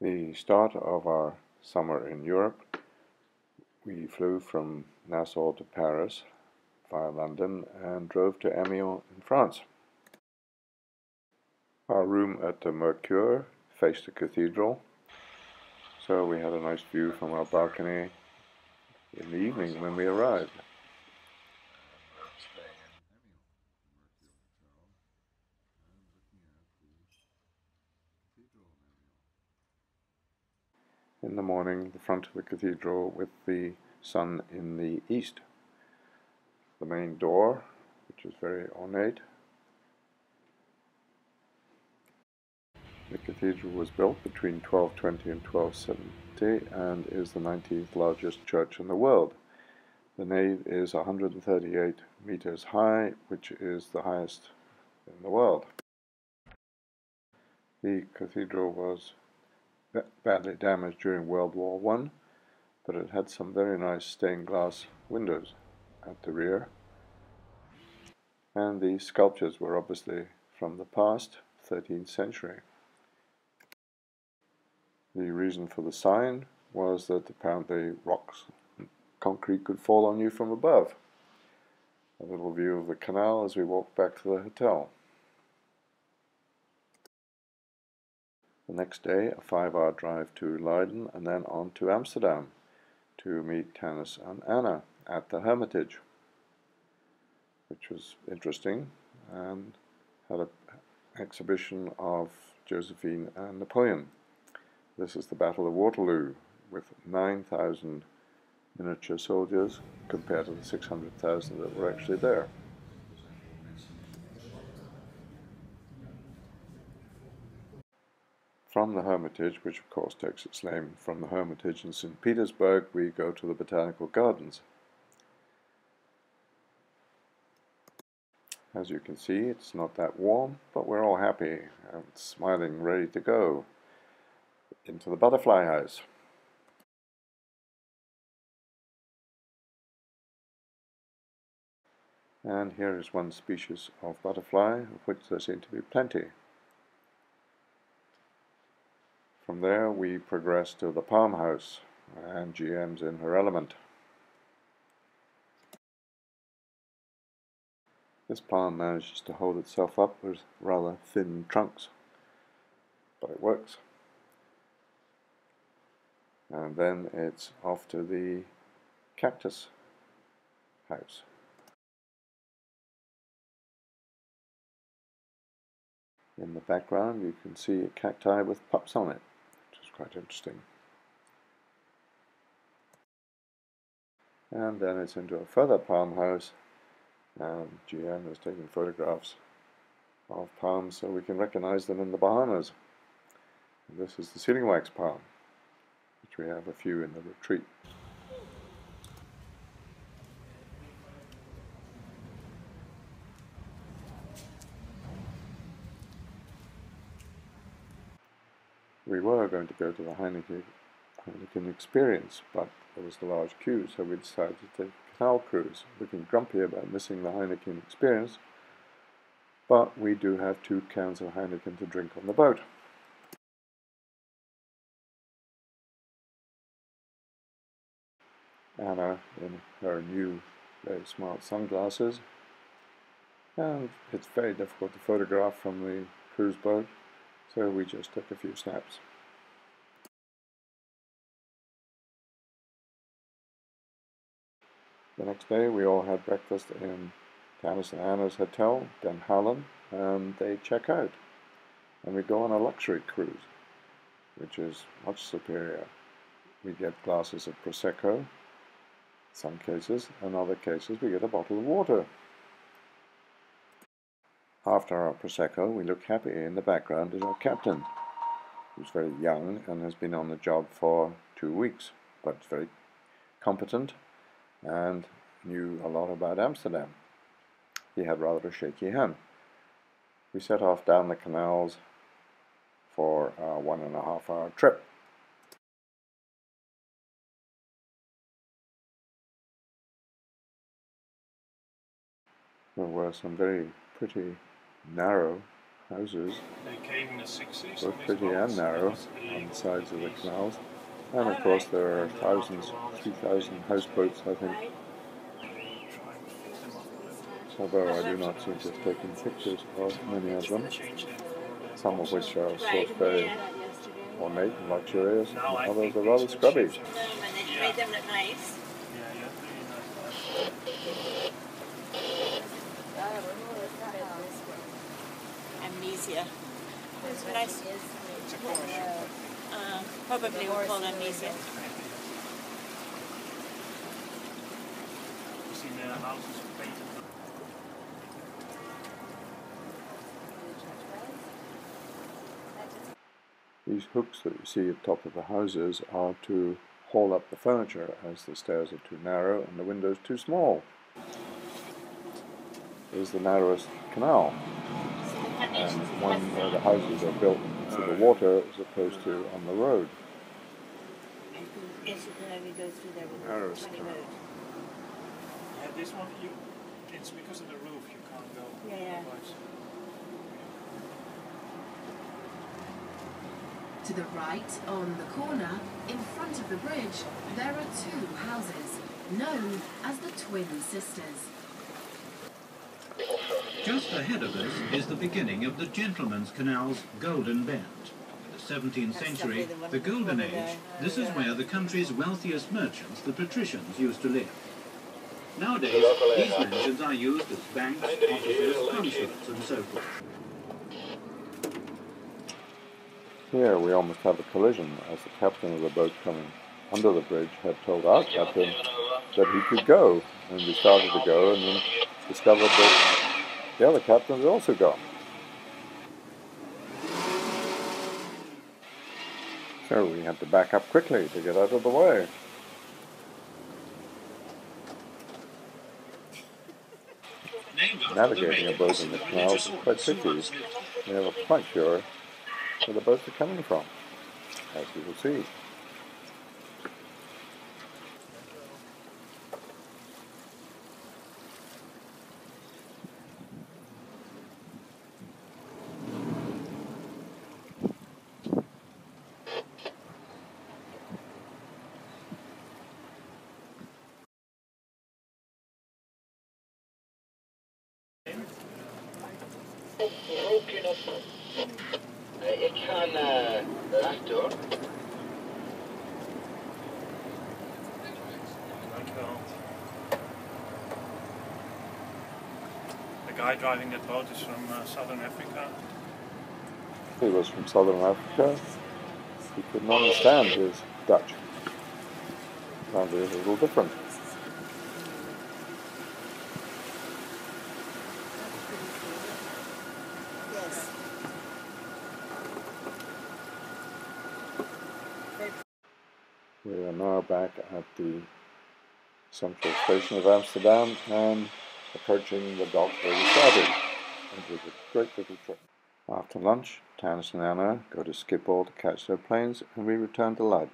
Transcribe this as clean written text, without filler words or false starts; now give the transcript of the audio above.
The start of our summer in Europe, we flew from Nassau to Paris via London and drove to Amiens in France. Our room at the Mercure faced the cathedral, so we had a nice view from our balcony in the evening when we arrived. In the morning, the front of the cathedral with the sun in the east. The main door, which is very ornate. The cathedral was built between 1220 and 1270 and is the 19th largest church in the world. The nave is 138 meters high, which is the highest in the world. The cathedral was badly damaged during World War I, but it had some very nice stained glass windows at the rear. And the sculptures were obviously from the past, 13th century. The reason for the sign was that apparently rocks and concrete could fall on you from above. A little view of the canal as we walked back to the hotel. The next day, a 5-hour drive to Leiden and then on to Amsterdam to meet Tanis and Anna at the Hermitage, which was interesting, and had an exhibition of Josephine and Napoleon. This is the Battle of Waterloo, with 9,000 miniature soldiers compared to the 600,000 that were actually there. From the Hermitage, which of course takes its name from the Hermitage in St. Petersburg, we go to the Botanical Gardens. As you can see, it's not that warm, but we're all happy and smiling, ready to go into the butterfly house. And here is one species of butterfly, of which there seem to be plenty. From there we progress to the palm house, and GM's in her element. This palm manages to hold itself up with rather thin trunks, but it works. And then it's off to the cactus house. In the background you can see a cacti with pups on it, which is quite interesting. And then it's into a further palm house, and GM is taking photographs of palms so we can recognize them in the Bahamas. And this is the sealing wax palm, which we have a few in the retreat. We were going to go to the Heineken Experience, but there was a large queue, so we decided to take a canal cruise, looking grumpy about missing the Heineken Experience, but we do have 2 cans of Heineken to drink on the boat. Anna in her new very smart sunglasses, and it's very difficult to photograph from the cruise boat, so we just took a few snaps. The next day we all had breakfast in Tanis and Anna's hotel, Den Haarlem, and they check out. And we go on a luxury cruise, which is much superior. We get glasses of Prosecco, in some cases, in other cases we get a bottle of water. After our Prosecco, we look happy. In the background is our captain, who's very young and has been on the job for 2 weeks, but very competent and knew a lot about Amsterdam. He had rather a shaky hand. We set off down the canals for a 1.5-hour trip. There were some very pretty narrow houses They came in the 60s. both pretty and narrow on the sides of the canals. And of course there are thousands, 3,000 houseboats I think, although I do not seem to have taken pictures of many of them, some of which are of course very ornate and luxurious, and others are rather scrubby. They made them look nice. Amnesia. It's nice. Probably we'll call amnesia. These hooks that you see at the top of the houses are to haul up the furniture as the stairs are too narrow and the windows too small. Is the narrowest canal, and one where the houses are built to the water as opposed to on the road. Narrowest canal. Yeah, this one, it's because of the roof you can't go. Yeah. To the right, on the corner, in front of the bridge, there are two houses, known as the Twin Sisters. Just ahead of us is the beginning of the Gentlemen's Canal's Golden Bend. In the 17th century, the Golden Age, this is where the country's wealthiest merchants, the patricians, used to live. Nowadays, these mansions are used as banks, offices, consulate and so forth. Here we almost have a collision, as the captain of the boat coming under the bridge had told our captain that he could go, and we started to go and then discovered that the other captain had also gone. So we had to back up quickly to get out of the way. Navigating a boat in the canal is quite tricky. You're never quite sure where the boats are coming from, as you will see. Ik ga rechtdoor. Dankjewel. The guy driving that boat is from Southern Africa. He was from Southern Africa. He couldn't understand his Dutch. Sounded a little different. We are now back at the central station of Amsterdam and approaching the dock where we started. It was a great little trip. After lunch, Tanis and Anna go to Schiphol to catch their planes, and we return to Leiden.